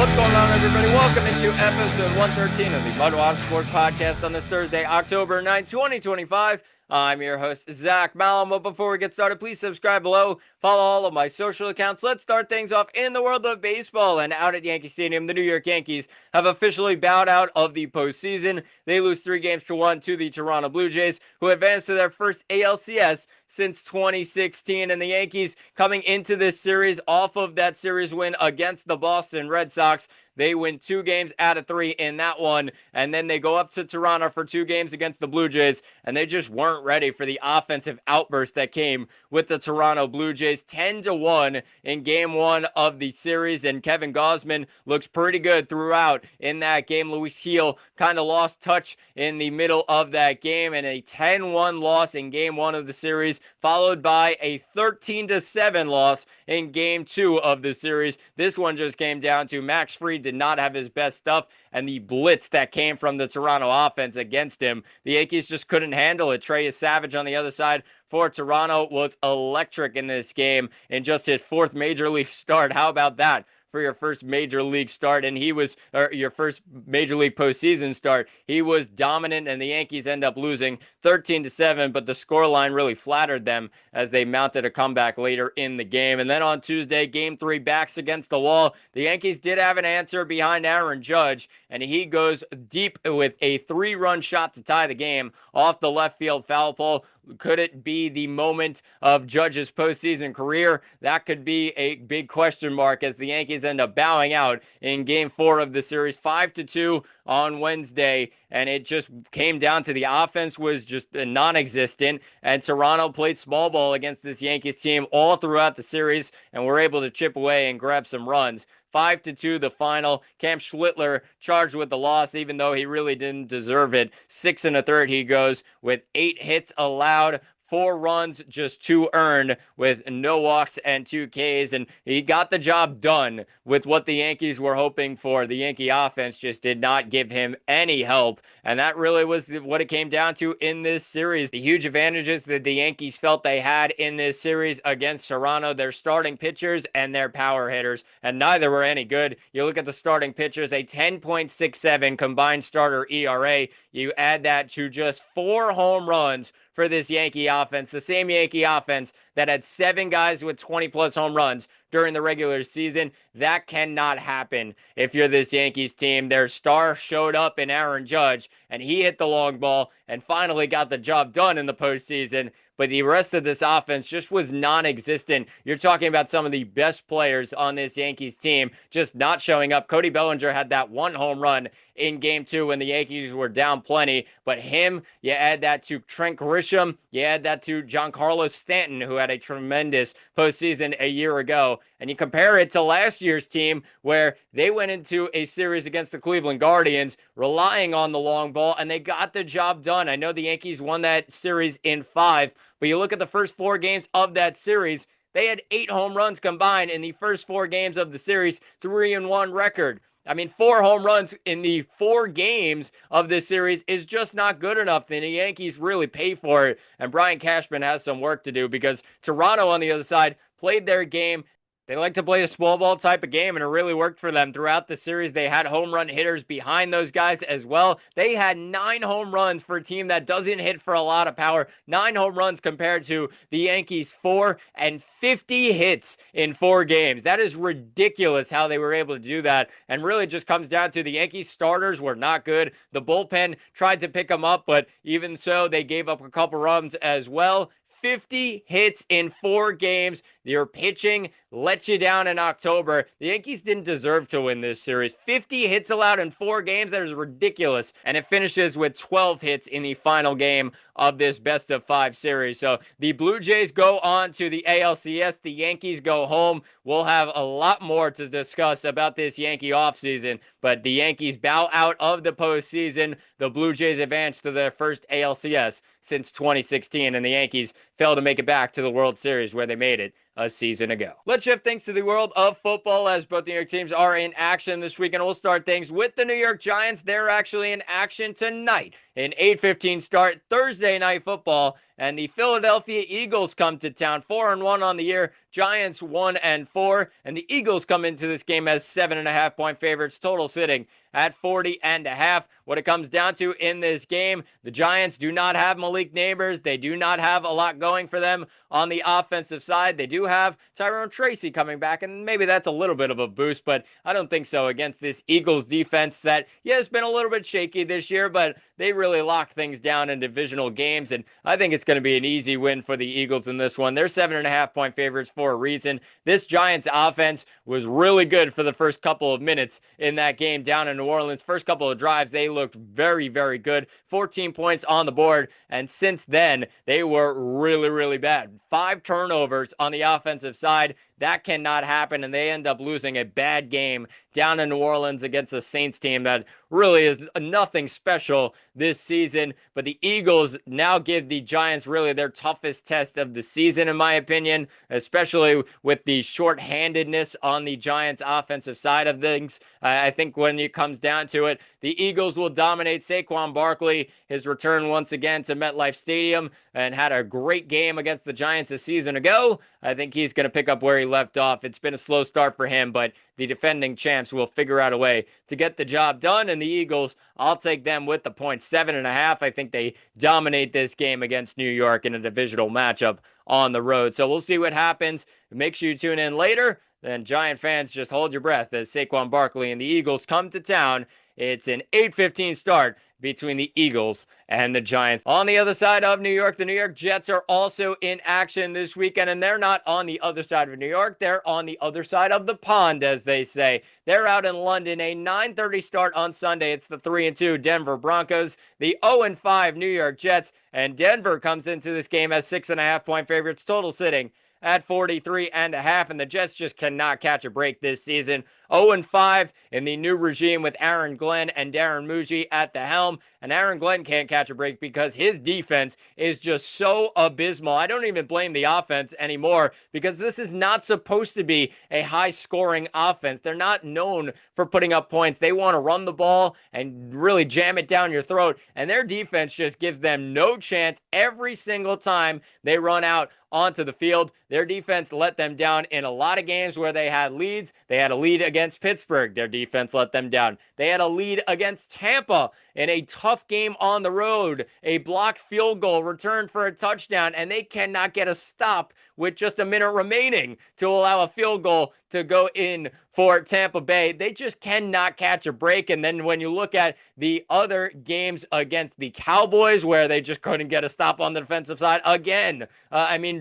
What's going on, everybody? Welcome into episode 113 of the MudWatch Sports Podcast on this Thursday, October 9, 2025. I'm your host, Zach Malum. But before we get started, please subscribe below. Follow all of my social accounts. Let's start things off in the world of baseball. And out at Yankee Stadium, the New York Yankees have officially bowed out of the postseason. They lose 3-1 to the Toronto Blue Jays, who advanced to their first ALCS since 2016. And the Yankees coming into this series off of that series win against the Boston Red Sox. They win 2 games out of 3 in that one, and then they go up to Toronto for 2 games against the Blue Jays, and they just weren't ready for the offensive outburst that came with the Toronto Blue Jays. 10-1 in game 1 of the series, and Kevin Gausman looks pretty good throughout in that game. Luis Gil kind of lost touch in the middle of that game, and a 10-1 loss in game 1 of the series, followed by a 13-7 loss in game 2 of the series. This one just came down to Max Fried did not have his best stuff, and the blitz that came from the Toronto offense against him, the Yankees just couldn't handle it. Trey Savage on the other side for Toronto was electric in this game in just his 4th major league start. How about that for your first major league start? And your first major league postseason start. He was dominant, and the Yankees end up losing 13-7, but the scoreline really flattered them as they mounted a comeback later in the game. And then on Tuesday, game 3, backs against the wall. The Yankees did have an answer behind Aaron Judge, and he goes deep with a 3-run shot to tie the game off the left field foul pole. Could it be the moment of Judge's postseason career? That could be a big question mark as the Yankees end up bowing out in game 4 of the series, 5-2 on Wednesday, and it just came down to the offense was just non-existent, and Toronto played small ball against this Yankees team all throughout the series and were able to chip away and grab some runs. 5-2 the final. Cam Schlittler charged with the loss, even though he really didn't deserve it. 6 1/3 he goes with 8 hits allowed, 4 runs, just 2 earned with no walks and 2 Ks, and he got the job done with what the Yankees were hoping for. The Yankee offense just did not give him any help, and that really was what it came down to in this series. The huge advantages that the Yankees felt they had in this series against Toronto, their starting pitchers and their power hitters, and neither were any good. You look at the starting pitchers, a 10.67 combined starter ERA. You add that to just 4 home runs for this Yankee offense, the same Yankee offense that had 7 guys with 20-plus home runs during the regular season. That cannot happen if you're this Yankees team. Their star showed up in Aaron Judge, and he hit the long ball and finally got the job done in the postseason. But the rest of this offense just was non-existent. You're talking about some of the best players on this Yankees team just not showing up. Cody Bellinger had that 1 home run in game 2 when the Yankees were down plenty. But him, you add that to Trent Grisham, you add that to Giancarlo Stanton, who had a tremendous postseason a year ago, and you compare it to last year's team where they went into a series against the Cleveland Guardians relying on the long ball, and they got the job done. I know the Yankees won that series in 5, but you look at the first 4 games of that series, they had 8 home runs combined in the first 4 games of the series, 3-1 record. I mean, 4 home runs in the 4 games of this series is just not good enough. The Yankees really pay for it, and Brian Cashman has some work to do because Toronto on the other side played their game. They like to play a small ball type of game, and it really worked for them throughout the series. They had home run hitters behind those guys as well. They had 9 home runs for a team that doesn't hit for a lot of power. 9 home runs compared to the Yankees' 4 and 50 hits in 4 games. That is ridiculous how they were able to do that, and really just comes down to the Yankees starters were not good. The bullpen tried to pick them up, but even so, they gave up a couple runs as well. 50 hits in 4 games. Your pitching lets you down in October. The Yankees didn't deserve to win this series. 50 hits allowed in 4 games. That is ridiculous. And it finishes with 12 hits in the final game of this best-of-5 series. So the Blue Jays go on to the ALCS. The Yankees go home. We'll have a lot more to discuss about this Yankee offseason, but the Yankees bow out of the postseason. The Blue Jays advance to their first ALCS since 2016, and the Yankees fail to make it back to the World Series where they made it a season ago. Let's shift things to the world of football as both New York teams are in action this weekend. We'll start things with the New York Giants. They're actually in action tonight An 8:15 start Thursday night football, and the Philadelphia Eagles come to town 4-1 on the year. Giants 1-4, and the Eagles come into this game as 7.5-point favorites, total sitting at 40.5. What it comes down to in this game, the Giants do not have Malik Neighbors. They do not have a lot going for them on the offensive side. They do have Tyrone Tracy coming back, and maybe that's a little bit of a boost, but I don't think so against this Eagles defense that, yeah, has been a little bit shaky this year, but they really lock things down in divisional games, and I think it's going to be an easy win for the Eagles in this one. They're 7.5-point favorites for a reason. This Giants offense was really good for the first couple of minutes in that game down in New Orleans. First couple of drives, they looked very, very good. 14 points on the board, and since then, they were really, really bad. 5 turnovers on the offensive side. That cannot happen, and they end up losing a bad game down in New Orleans against a Saints team that really is nothing special this season. But the Eagles now give the Giants really their toughest test of the season, in my opinion, especially with the shorthandedness on the Giants' offensive side of things. I think when it comes down to it, the Eagles will dominate. Saquon Barkley, his return once again to MetLife Stadium, and had a great game against the Giants a season ago. I think he's going to pick up where he left off. It's been a slow start for him, but the defending champs will figure out a way to get the job done. And the Eagles, I'll take them with the point, 7.5. I think they dominate this game against New York in a divisional matchup on the road. So we'll see what happens. Make sure you tune in later. Then Giant fans, just hold your breath as Saquon Barkley and the Eagles come to town. It's an 8:15 start between the Eagles and the Giants. On the other side of New York, the New York Jets are also in action this weekend, and they're not on the other side of New York. They're on the other side of the pond, as they say. They're out in London, a 9:30 start on Sunday. It's the 3-2 Denver Broncos, the 0-5 New York Jets, and Denver comes into this game as 6.5-point favorites, total sitting at 43.5, and the Jets just cannot catch a break this season. 0-5 in the new regime with Aaron Glenn and Darren Muji at the helm, and Aaron Glenn can't catch a break because his defense is just so abysmal. I don't even blame the offense anymore because this is not supposed to be a high-scoring offense. They're not known for putting up points. They want to run the ball and really jam it down your throat, and their defense just gives them no chance every single time they run out onto the field. Their defense let them down in a lot of games where they had leads. They had a lead against Pittsburgh. Their defense let them down. They had a lead against Tampa in a tough game on the road. A blocked field goal returned for a touchdown, and they cannot get a stop with just a minute remaining to allow a field goal to go in for Tampa Bay. They just cannot catch a break. And then when you look at the other games against the Cowboys, where they just couldn't get a stop on the defensive side again,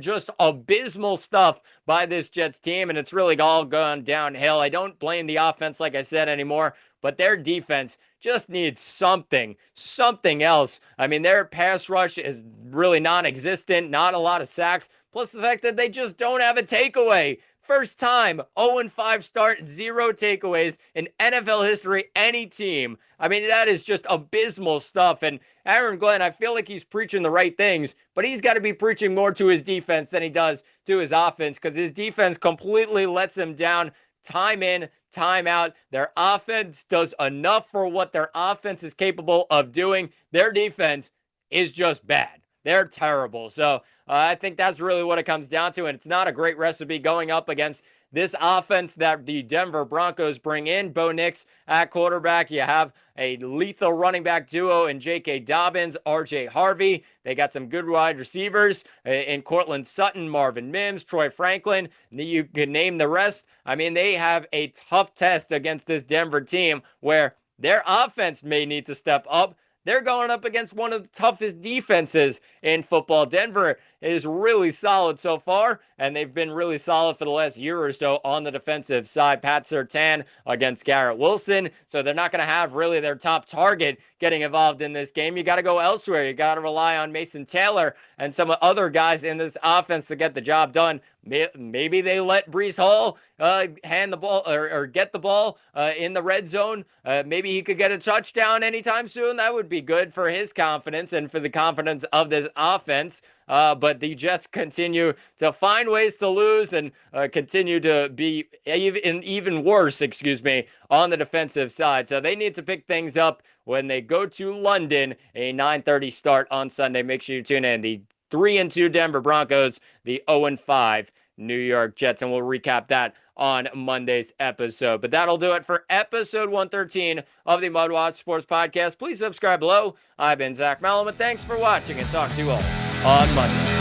just abysmal stuff by this Jets team, and it's really all gone downhill. I don't blame the offense, like I said, anymore, but their defense just needs something else. Their pass rush is really non-existent, not a lot of sacks, plus the fact that they just don't have a takeaway. First time, 0-5 start, 0 takeaways in NFL history, any team. That is just abysmal stuff. And Aaron Glenn, I feel like he's preaching the right things, but he's got to be preaching more to his defense than he does to his offense, because his defense completely lets him down time in, time out. Their offense does enough for what their offense is capable of doing. Their defense is just bad. They're terrible. So I think that's really what it comes down to, and it's not a great recipe going up against this offense that the Denver Broncos bring in. Bo Nix at quarterback. You have a lethal running back duo in J.K. Dobbins, R.J. Harvey. They got some good wide receivers in Cortland Sutton, Marvin Mims, Troy Franklin. You can name the rest. They have a tough test against this Denver team where their offense may need to step up. They're going up against one of the toughest defenses in football. Denver is really solid so far, and they've been really solid for the last year or so on the defensive side. Pat Surtain against Garrett Wilson, so they're not going to have really their top target getting involved in this game. You got to go elsewhere. You got to rely on Mason Taylor and some other guys in this offense to get the job done. Maybe they let Breece Hall hand the ball or get the ball in the red zone. Maybe he could get a touchdown anytime soon. That would be good for his confidence and for the confidence of this offense. But the Jets continue to find ways to lose and continue to be even worse, on the defensive side. So they need to pick things up when they go to London, a 9:30 start on Sunday. Make sure you tune in. The 3-2 Denver Broncos, the 0-5 New York Jets, and we'll recap that on Monday's episode. But that'll do it for episode 113 of the MudWatch Sports Podcast. Please subscribe below. I've been Zach Malum, and thanks for watching, and talk to you all on Monday.